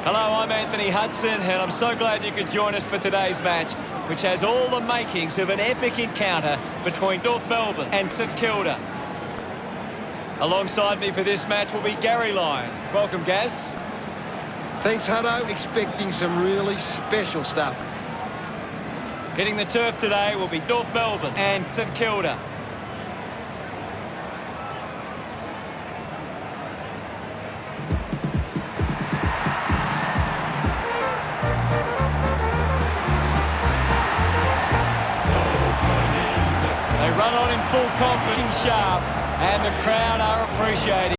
Hello, I'm Anthony Hudson, and I'm so glad you could join us for today's match, which has all the makings of an epic encounter between North Melbourne and St Kilda. Alongside me for this match will be Gary Lyon. Welcome, Gaz. Thanks, Hutto. Expecting some really special stuff. Hitting the turf today will be North Melbourne and St Kilda. They run on in full confidence, sharp, and the crowd are appreciating.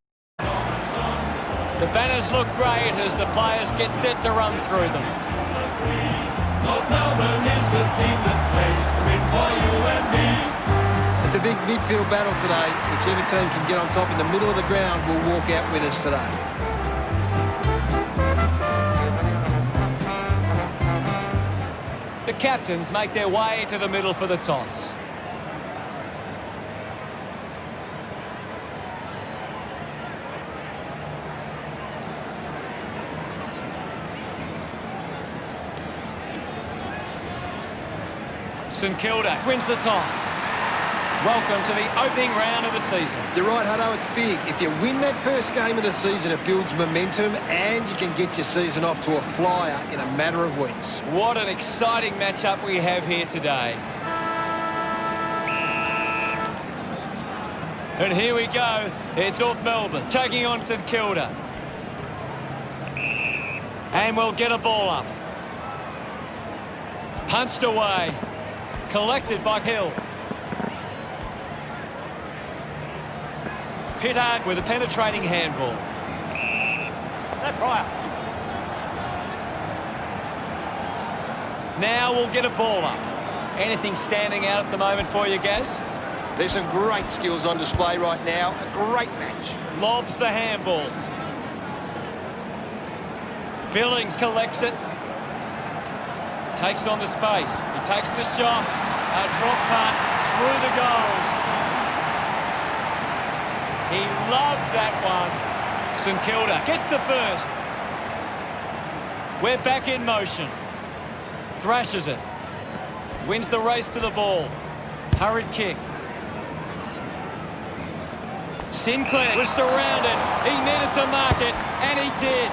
The banners look great as the players get set to run through them. North Melbourne is the team that plays to win for you and me. It's a big midfield battle today. Whichever team can get on top in the middle of the ground will walk out winners today. The captains make their way to the middle for the toss. St Kilda wins the toss. Welcome to the opening round of the season. You're right, Hutto, it's big. If you win that first game of the season, it builds momentum and you can get your season off to a flyer in a matter of weeks. What an exciting matchup we have here today. And here we go. It's North Melbourne taking on St Kilda. And we'll get a ball up. Punched away. Collected by Hill. Pittard with a penetrating handball. No prior. Now we'll get a ball up. Anything standing out at the moment for you, Gaz? There's some great skills on display right now. A great match. Lobs the handball. Billings collects it. Takes on the space. He takes the shot. A drop punt through the goals. He loved that one. St Kilda gets the first. We're back in motion. Thrashes it. Wins the race to the ball. Hurried kick. Sinclair was surrounded. He needed to mark it, and he did.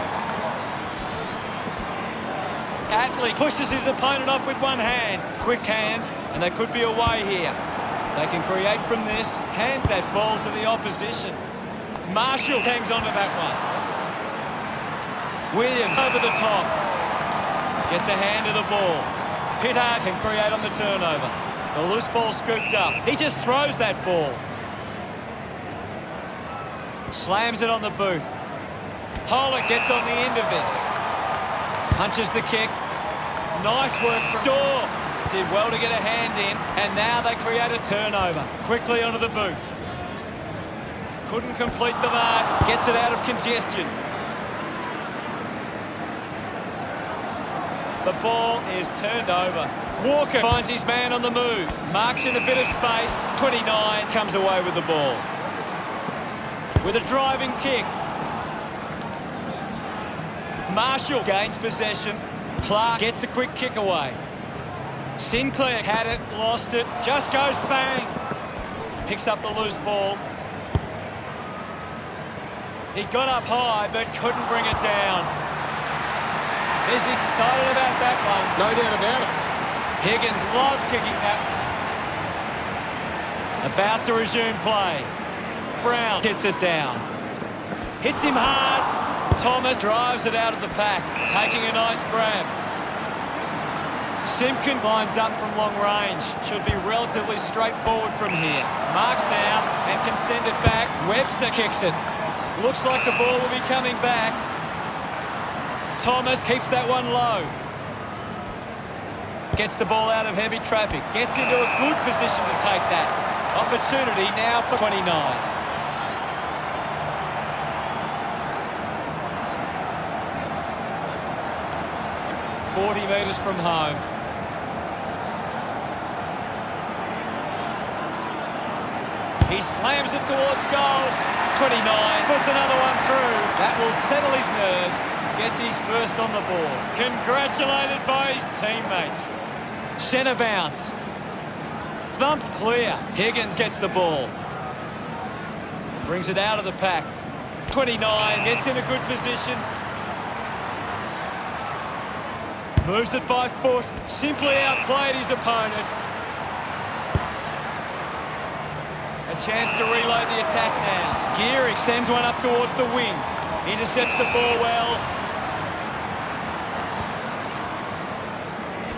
Atley pushes his opponent off with one hand. Quick hands, and they could be away here. They can create from this, hands that ball to the opposition. Marshall hangs on to that one. Williams over the top. Gets a hand to the ball. Pittard can create on the turnover. The loose ball scooped up. He just throws that ball. Slams it on the boot. Pollock gets on the end of this. Punches the kick. Nice work from Dorr. Did well to get a hand in, and now they create a turnover. Quickly onto the boot. Couldn't complete the mark. Gets it out of congestion. The ball is turned over. Walker finds his man on the move. Marks in a bit of space. 29 comes away with the ball. With a driving kick. Marshall gains possession. Clark gets a quick kick away. Sinclair had it, lost it, just goes bang. Picks up the loose ball. He got up high but couldn't bring it down. He's excited about that one. No doubt about it. Higgins loved kicking that. About to resume play. Brown hits it down. Hits him hard. Thomas drives it out of the pack, taking a nice grab. Simpkin lines up from long range. Should be relatively straightforward from here. Marks now and can send it back. Webster kicks it. Looks like the ball will be coming back. Thomas keeps that one low. Gets the ball out of heavy traffic. Gets into a good position to take that. Opportunity now for 29. 40 metres from home. He slams it towards goal. 29 puts another one through. That will settle his nerves, Gets his first on the ball. Congratulated by his teammates. Centre bounce. Thumped clear. Higgins gets the ball. Brings it out of the pack. 29, gets in a good position. Moves it by foot. Simply outplayed his opponent. A chance to reload the attack now. Geary sends one up towards the wing. Intercepts the ball well.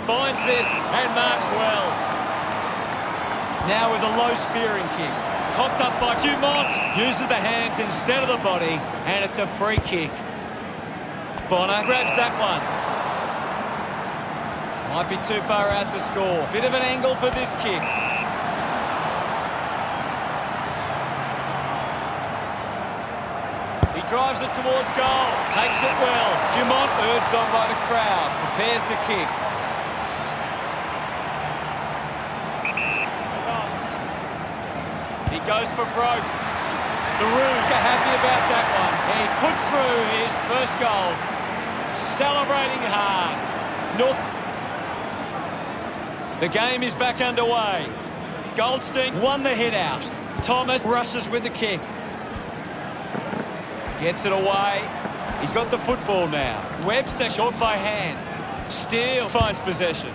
Finds this and marks well. Now with a low spearing kick. Coughed up by Dumont. Uses the hands instead of the body, and it's a free kick. Bonner grabs that one. Might be too far out to score. Bit of an angle for this kick. He drives it towards goal. Takes it well. Dumont, urged on by the crowd, prepares the kick. He goes for broke. The Roos are happy about that one. He puts through his first goal. Celebrating hard. North. The game is back underway. Goldstein won the hit out. Thomas rushes with the kick. Gets it away. He's got the football now. Webster short by hand. Steele finds possession.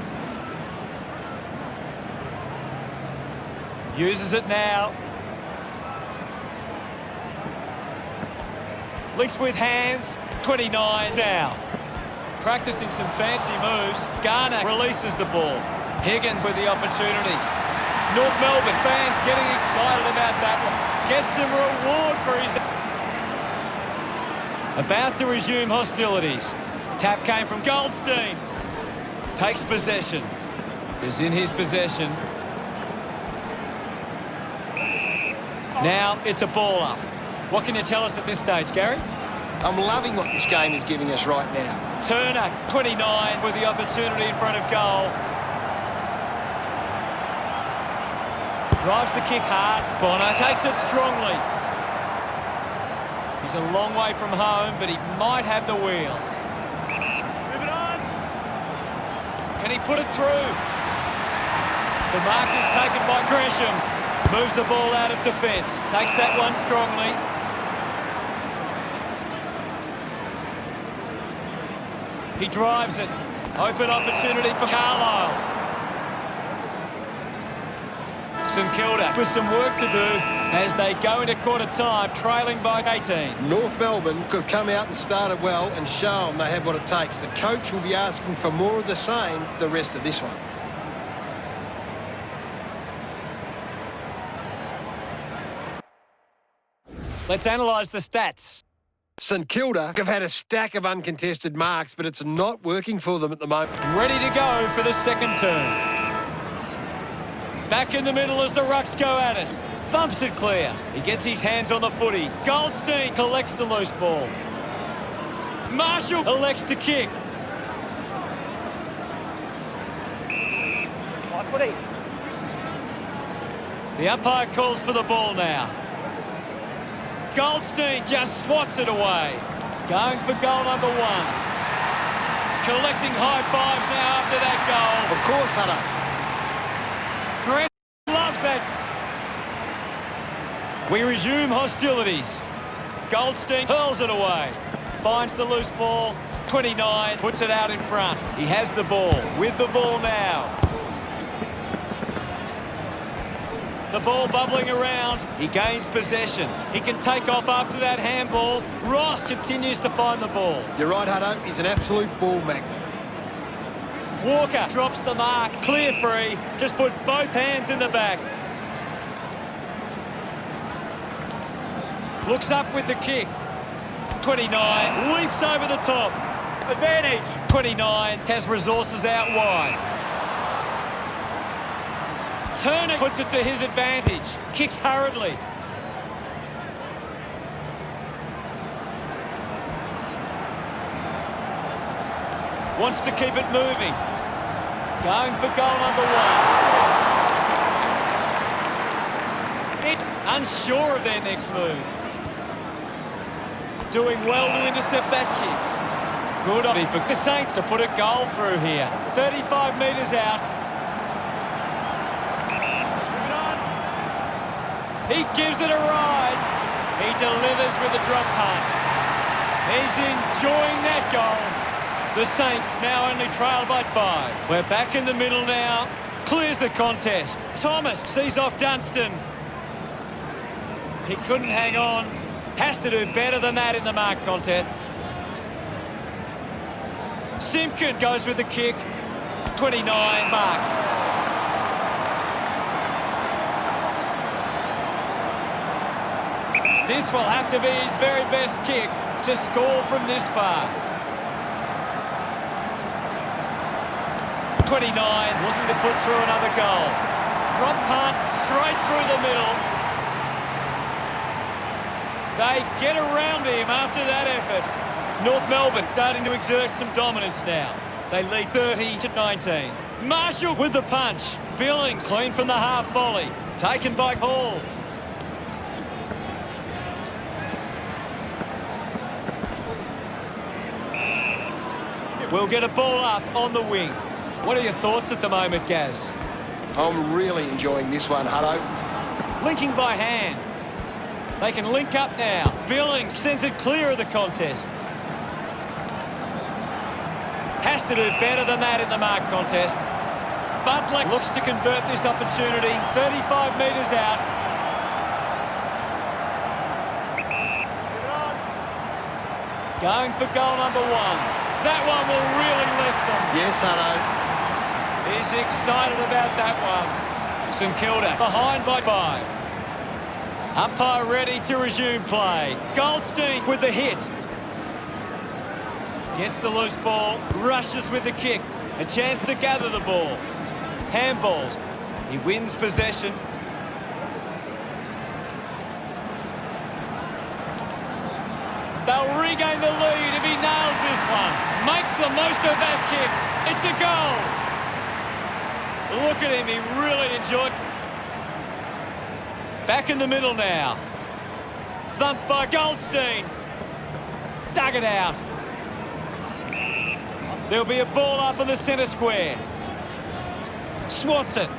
Uses it now. Links with hands. 29 now. Practicing some fancy moves. Garner releases the ball. Higgins with the opportunity. North Melbourne fans getting excited about that one. Gets some reward for his... About to resume hostilities. Tap came from Goldstein. Takes possession. Is in his possession. Now it's a ball up. What can you tell us at this stage, Gary? I'm loving what this game is giving us right now. Turner, 29, with the opportunity in front of goal. Drives the kick hard. Bonner takes it strongly. He's a long way from home, but he might have the wheels. Move it on. Can he put it through? The mark is taken by Gresham. Moves the ball out of defence. Takes that one strongly. He drives it. Open opportunity for Carlisle. St Kilda with some work to do as they go into quarter time, trailing by 18. North Melbourne could have come out and started well and show them they have what it takes. The coach will be asking for more of the same for the rest of this one. Let's analyse the stats. St Kilda have had a stack of uncontested marks, but it's not working for them at the moment. Ready to go for the second turn. Back in the middle as the Rucks go at it. Thumps it clear. He gets his hands on the footy. Goldstein collects the loose ball. Marshall elects to kick. The umpire calls for the ball now. Goldstein just swats it away. Going for goal number one. Collecting high fives now after that goal. Of course, Hunter. Grant loves that. We resume hostilities. Goldstein hurls it away. Finds the loose ball. 29 puts it out in front. He has the ball. With the ball now. The ball bubbling around. He gains possession. He can take off after that handball. Ross continues to find the ball. You're right, Hutto. He's an absolute ball magnet. Walker drops the mark. Clear free. Just put both hands in the back. Looks up with the kick. 29 leaps over the top. Advantage. 29 has resources out wide. Turner puts it to his advantage. Kicks hurriedly. Wants to keep it moving. Going for goal number one. Unsure of their next move. Doing well to intercept that kick. Good on for the Saints to put a goal through here. 35 metres out. He gives it a ride. He delivers with a drop punt. He's enjoying that goal. The Saints now only trail by 5. We're back in the middle now. Clears the contest. Thomas sees off Dunstan. He couldn't hang on. Has to do better than that in the mark contest. Simpkin goes with the kick. 29 marks. This will have to be his very best kick to score from this far. 29, looking to put through another goal. Drop punt, straight through the middle. They get around him after that effort. North Melbourne starting to exert some dominance now. They lead 30-19. Marshall with the punch. Billings clean from the half volley. Taken by Hall. We'll get a ball up on the wing. What are your thoughts at the moment, Gaz? I'm really enjoying this one, Hutto. Linking by hand. They can link up now. Billings sends it clear of the contest. Has to do better than that in the mark contest. Butler looks to convert this opportunity. 35 metres out. Going for goal number 1. That one will really lift them. Yes, Hutto. He's excited about that one. St Kilda behind by 5. Umpire ready to resume play. Goldstein with the hit. Gets the loose ball, rushes with the kick. A chance to gather the ball. Handballs. He wins possession. They'll regain the lead if he nails this one. Makes the most of that kick. It's a goal. Look at him, he really enjoyed. Back in the middle now. Thumped by Goldstein. Dug it out. There'll be a ball up in the centre square. Swats it.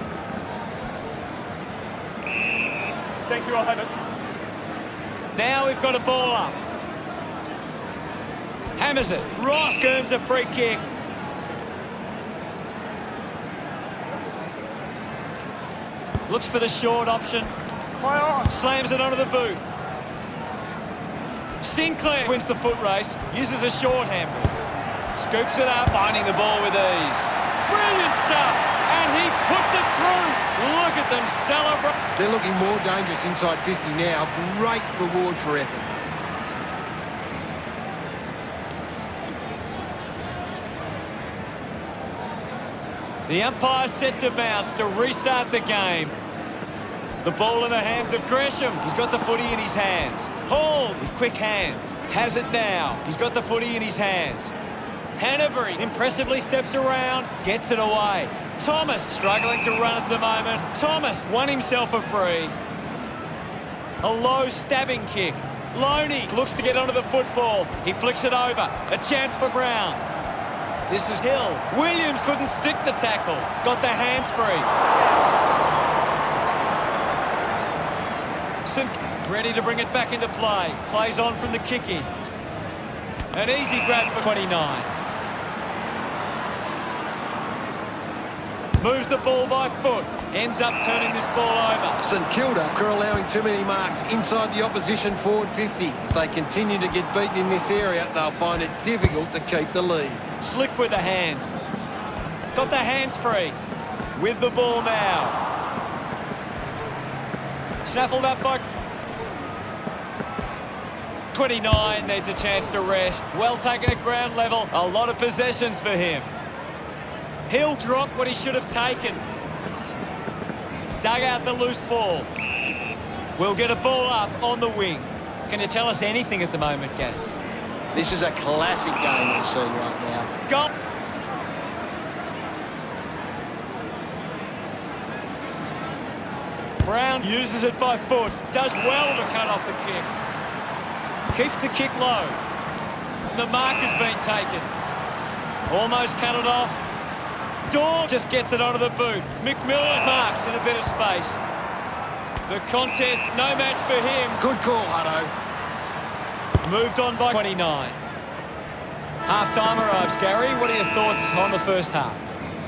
Thank you, I'll have it. Now we've got a ball up. Hammers it. Ross earns a free kick. Looks for the short option. Slams it onto the boot. Sinclair wins the foot race. Uses a short handball. Scoops it up. Finding the ball with ease. Brilliant stuff. And he puts it through. Look at them celebrate. They're looking more dangerous inside 50 now. Great reward for effort. The umpire set to bounce to restart the game. The ball in the hands of Gresham. He's got the footy in his hands. Hall with quick hands. Has it now. He's got the footy in his hands. Hanbury impressively steps around. Gets it away. Thomas struggling to run at the moment. Thomas won himself a free. A low stabbing kick. Loney looks to get onto the football. He flicks it over. A chance for Brown. This is Hill. Williams couldn't stick the tackle. Got the hands free. St. ready to bring it back into play. Plays on from the kick in. An easy grab for 29. Moves the ball by foot. Ends up turning this ball over. St Kilda are allowing too many marks inside the opposition forward 50. If they continue to get beaten in this area, they'll find it difficult to keep the lead. Slick with the hands. Got the hands free. With the ball now. Snaffled up by 29. Needs a chance to rest. Well taken at ground level. A lot of possessions for him. He'll drop what he should have taken. Dug out the loose ball. We'll get a ball up on the wing. Can you tell us anything at the moment, Gaz? This is a classic game we're seeing right now. Goal. Brown uses it by foot. Does well to cut off the kick. Keeps the kick low. The mark has been taken. Almost cut it off. Dawn just gets it onto the boot. McMillan marks in a bit of space. The contest, no match for him. Good call, Hutto. Moved on by 29. Half-time arrives, Gary. What are your thoughts on the first half?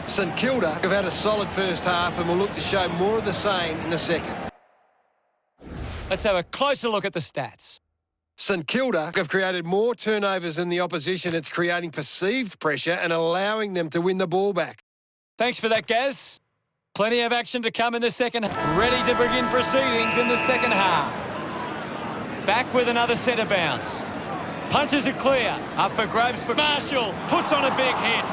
St Kilda have had a solid first half and will look to show more of the same in the second. Let's have a closer look at the stats. St Kilda have created more turnovers than the opposition. It's creating perceived pressure and allowing them to win the ball back. Thanks for that, Gaz. Plenty of action to come in the second. Ready to begin proceedings in the second half. Back with another centre bounce. Punches it clear. Up for grabs for Marshall. Puts on a big hit.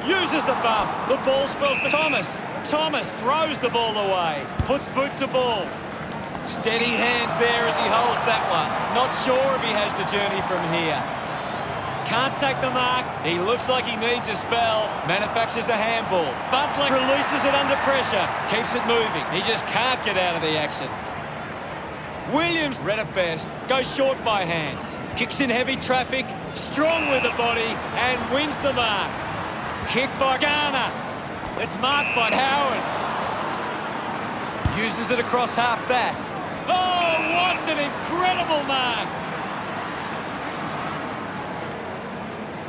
Uses the bump. The ball spills to Thomas. Thomas throws the ball away. Puts boot to ball. Steady hands there as he holds that one. Not sure if he has the journey from here. Can't take the mark. He looks like he needs a spell. Manufactures the handball. Butler releases it under pressure. Keeps it moving. He just can't get out of the action. Williams, read it best, goes short by hand. Kicks in heavy traffic. Strong with the body and wins the mark. Kick by Garner. It's marked by Howard. Uses it across half back. Oh, what an incredible mark.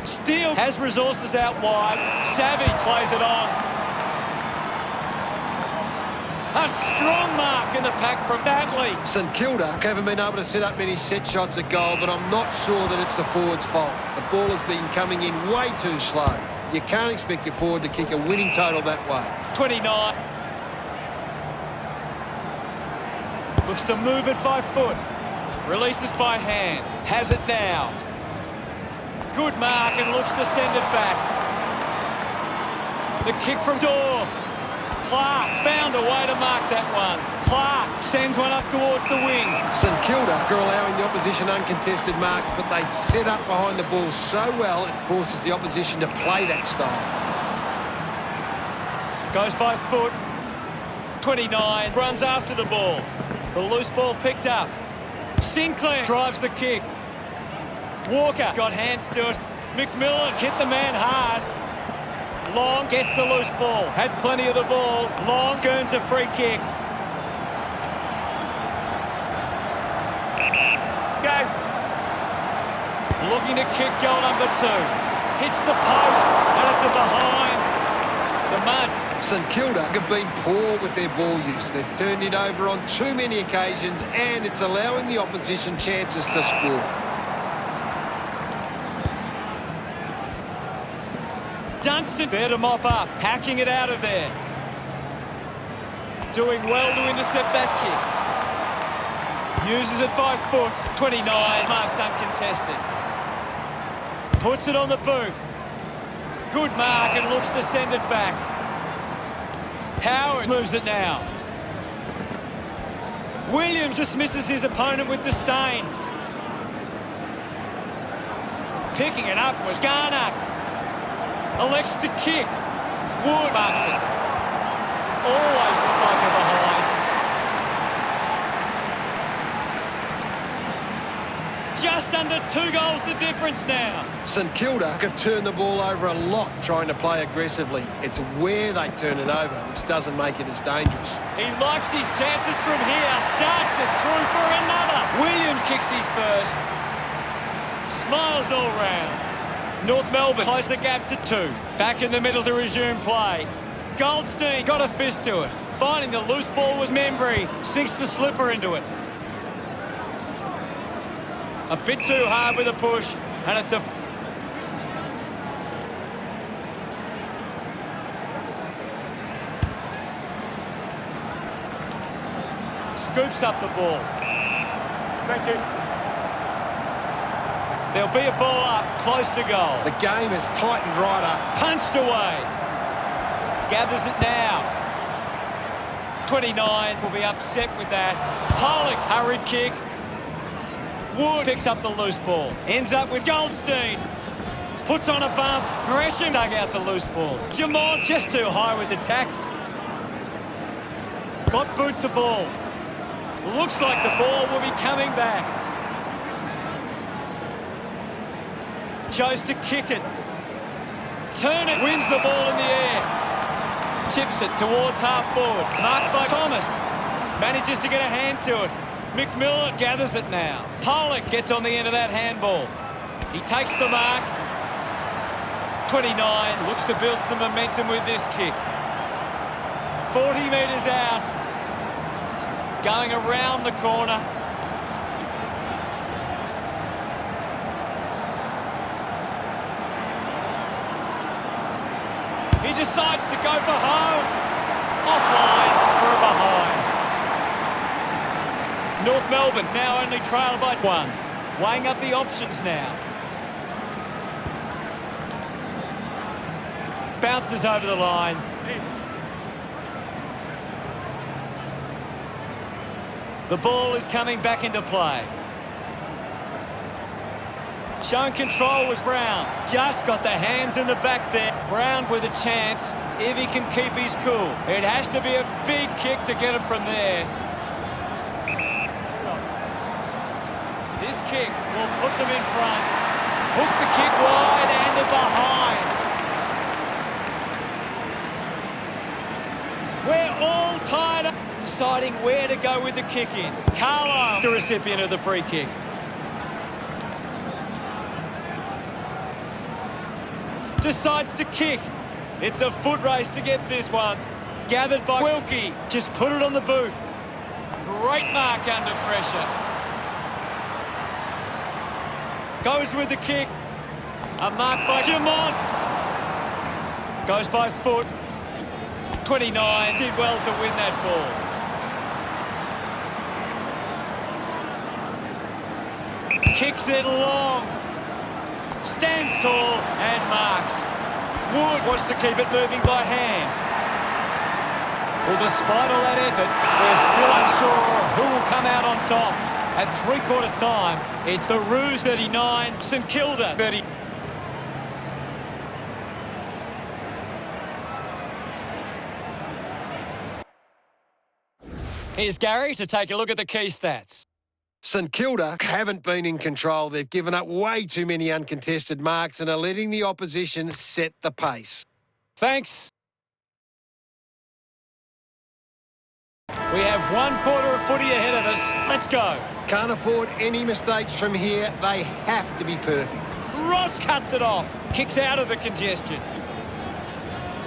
Steele has resources out wide. Savage plays it on. A strong mark in the pack from Batley. St Kilda haven't been able to set up many set shots at goal, but I'm not sure that it's the forward's fault. The ball has been coming in way too slow. You can't expect your forward to kick a winning total that way. 29. Looks to move it by foot. Releases by hand. Has it now. Good mark and looks to send it back. The kick from Dorr. Clark found a way to mark that one. Clark sends one up towards the wing. St Kilda are allowing the opposition uncontested marks, but they set up behind the ball so well it forces the opposition to play that style. Goes by foot. 29 runs after the ball. The loose ball picked up. Sinclair drives the kick. Walker got hands to it. McMillan hit the man hard. Long gets the loose ball. Had plenty of the ball. Long earns a free kick. Go. Looking to kick goal number 2. Hits the post and it's a behind. The mud. St Kilda have been poor with their ball use. They've turned it over on too many occasions and it's allowing the opposition chances to score. Dunstan there to mop up, hacking it out of there. Doing well to intercept that kick. Uses it by foot. 29 marks uncontested. Puts it on the boot. Good mark and looks to send it back. Howard moves it now. Williams dismisses his opponent with disdain. Picking it up was Garner. Elects to kick. Wood marks it. Always looked like a behind. Just under 2 goals the difference now. St Kilda have turned the ball over a lot trying to play aggressively. It's where they turn it over which doesn't make it as dangerous. He likes his chances from here. Darts it through for another. Williams kicks his first. Smiles all round. North Melbourne close the gap to 2. Back in the middle to resume play. Goldstein got a fist to it. Finding the loose ball was Membry. Sinks the slipper into it. A bit too hard with a push, and it's a... Scoops up the ball. Thank you. There'll be a ball up, close to goal. The game has tightened right up. Punched away. Gathers it now. 29 will be upset with that. Pollock, hurried kick. Wood picks up the loose ball. Ends up with Goldstein. Puts on a bump. Gresham dug out the loose ball. Jamont just too high with the tack. Got boot to ball. Looks like the ball will be coming back. Chose to kick it. Turn it. Wins the ball in the air. Chips it towards half forward. Marked by Thomas. Manages to get a hand to it. McMillan gathers it now. Pollock gets on the end of that handball. He takes the mark. 29. Looks to build some momentum with this kick. 40 metres out. Going around the corner. He decides to go for home. Offline for a behind. North Melbourne now only trailed by one. Weighing up the options now. Bounces over the line. The ball is coming back into play. Showing control was Brown. Just got the hands in the back there. Brown with a chance if he can keep his cool. It has to be a big kick to get him from there. This kick will put them in front. Hook the kick wide and a behind. We're all tied up. Deciding where to go with the kick in. Carlisle, the recipient of the free kick. Decides to kick. It's a foot race to get this one. Gathered by Wilkie. Just put it on the boot. Great mark under pressure. Goes with the kick. A mark by Jamont. Goes by foot. 29 did well to win that ball. Kicks it long. Stands tall and marks. Wood wants to keep it moving by hand. Well, despite all that effort, we're still unsure who will come out on top. At three-quarter time, it's the Roos 39, St Kilda 30. Here's Gary to take a look at the key stats. St Kilda haven't been in control. They've given up way too many uncontested marks and are letting the opposition set the pace. Thanks. We have 1 quarter of footy ahead of us. Let's go. Can't afford any mistakes from here. They have to be perfect. Ross cuts it off. Kicks out of the congestion.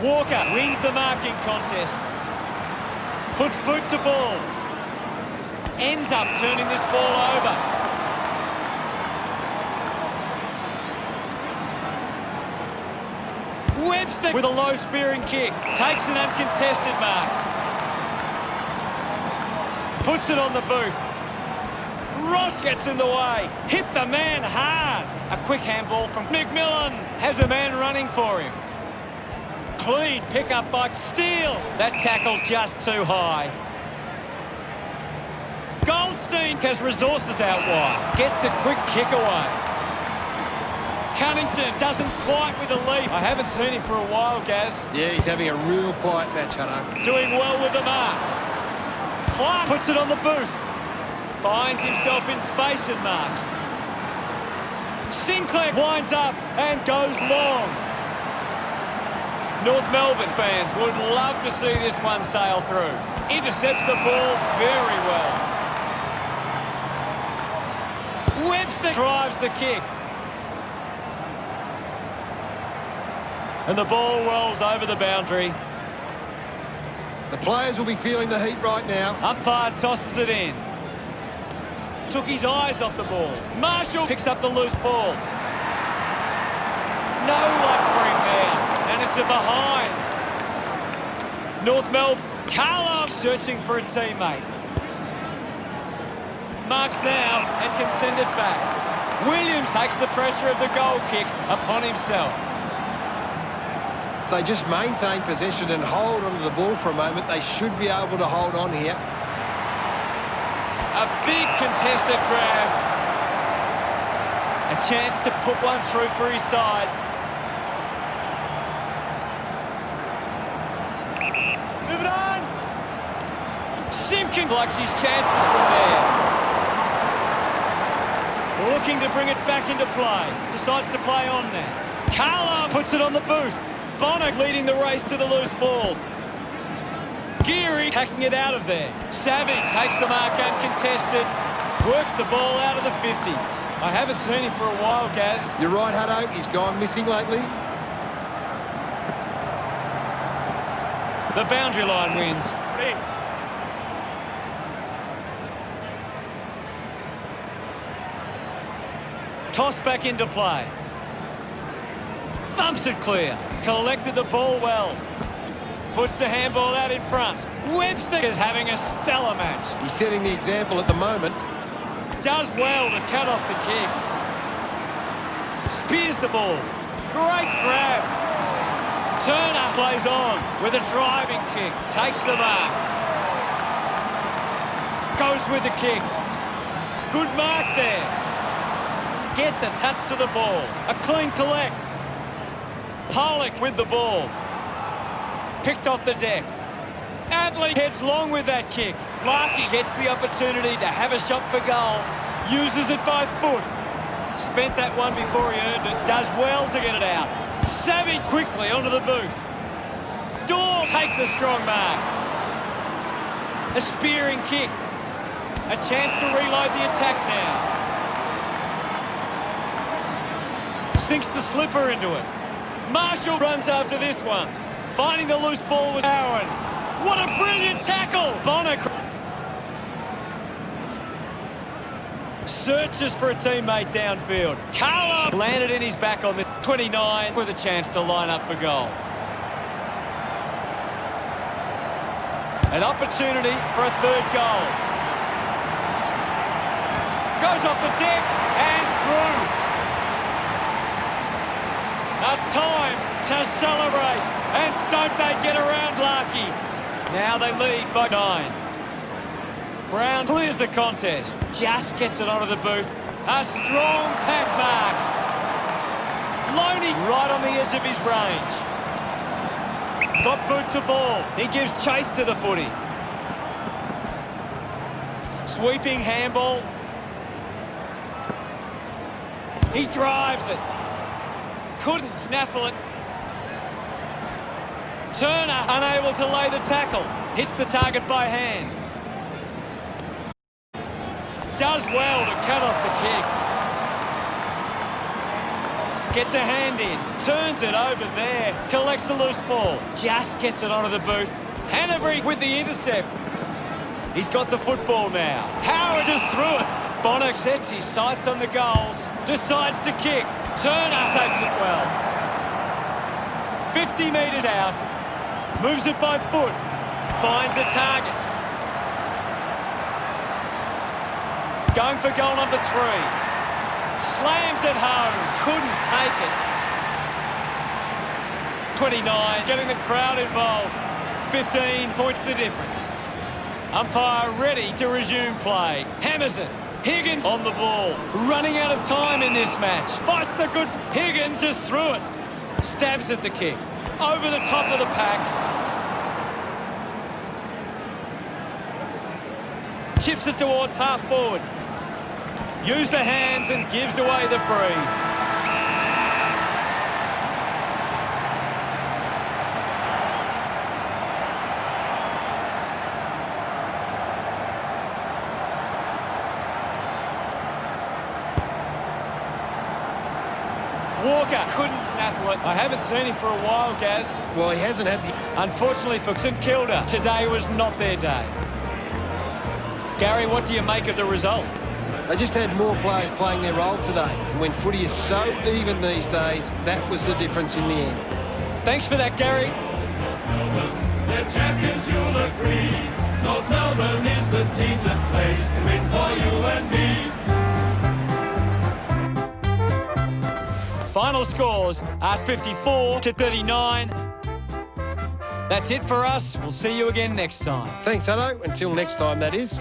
Walker wins the marking contest. Puts boot to ball. Ends up turning this ball over. Webster with a low spearing kick. Takes an uncontested mark. Puts it on the boot. Ross gets in the way. Hit the man hard. A quick handball from McMillan. Has a man running for him. Clean pick-up by Steele. That tackle just too high. Goldstein has resources out wide. Gets a quick kick away. Cunnington doesn't quite with a leap. I haven't seen him for a while, Gaz. Yeah, he's having a real quiet match, Hutto. Doing well with the mark. Clark puts it on the boot. Finds himself in space and marks. Sinclair winds up and goes long. North Melbourne fans would love to see this one sail through. Intercepts the ball very well. Webster drives the kick. And the ball rolls over the boundary. The players will be feeling the heat right now. Umpire tosses it in. Took his eyes off the ball. Marshall picks up the loose ball. No luck for him there. And it's a behind. North Melbourne. Carlisle searching for a teammate. Marks now and can send it back. Williams takes the pressure of the goal kick upon himself. If they just maintain possession and hold onto the ball for a moment, they should be able to hold on here. A big contested grab. A chance to put one through for his side. Move it on. Simpkin likes his chances from there. Looking to bring it back into play. Decides to play on there. Carlo puts it on the boot. Bonner leading the race to the loose ball. Geary hacking it out of there. Savage takes the mark uncontested. Works the ball out of the 50. I haven't seen him for a while, Gaz. You're right, Hutto. He's gone missing lately. The boundary line wins. Ready. Toss back into play. Thumps it clear. Collected the ball well. Puts the handball out in front. Webster is having a stellar match. He's setting the example at the moment. Does well to cut off the kick. Spears the ball. Great grab. Turner plays on with a driving kick. Takes the mark. Goes with the kick. Good mark there. Gets a touch to the ball. A clean collect. Pollock with the ball. Picked off the deck. Adley heads long with that kick. Larkey gets the opportunity to have a shot for goal. Uses it by foot. Spent that one before he earned it. Does well to get it out. Savage quickly onto the boot. Dorr takes a strong mark. A spearing kick. A chance to reload the attack now. Sinks the slipper into it. Marshall runs after this one. Finding the loose ball was Owen. What a brilliant tackle! Bonner searches for a teammate downfield. Carlo landed in his back on the 29 with a chance to line up for goal. An opportunity for a third goal. Goes off the deck and through. A time to celebrate. And don't they get around Larkey. Now they lead by 9. Brown clears the contest. Just gets it onto the boot. A strong pack mark. Loney right on the edge of his range. Got boot to ball. He gives chase to the footy. Sweeping handball. He drives it. Couldn't snaffle it. Turner unable to lay the tackle. Hits the target by hand. Does well to cut off the kick. Gets a hand in. Turns it over there. Collects the loose ball. Just gets it onto the boot. Hanbury with the intercept. He's got the football now. Howard just threw it. Bonner sets his sights on the goals. Decides to kick. Turner takes it well. 50 metres out. Moves it by foot. Finds a target. Going for goal number 3. Slams it home. Couldn't take it. 29, getting the crowd involved. 15 points the difference. Umpire ready to resume play. Hammers it. Higgins on the ball. Running out of time in this match. Fights the good. Higgins just threw it. Stabs at the kick. Over the top of the pack. Chips it towards half forward. Use the hands and gives away the free. Walker couldn't snaffle it. I haven't seen him for a while, Gaz. Well, he hasn't had the... Unfortunately for St Kilda, today was not their day. Gary, what do you make of the result? They just had more players playing their role today. And when footy is so even these days, that was the difference in the end. Thanks for that, Gary. They're champions, you'll agree. North Melbourne is the team that plays to win for you and me. Final scores are 54-39. That's it for us. We'll see you again next time. Thanks, Hutto. Until next time, that is.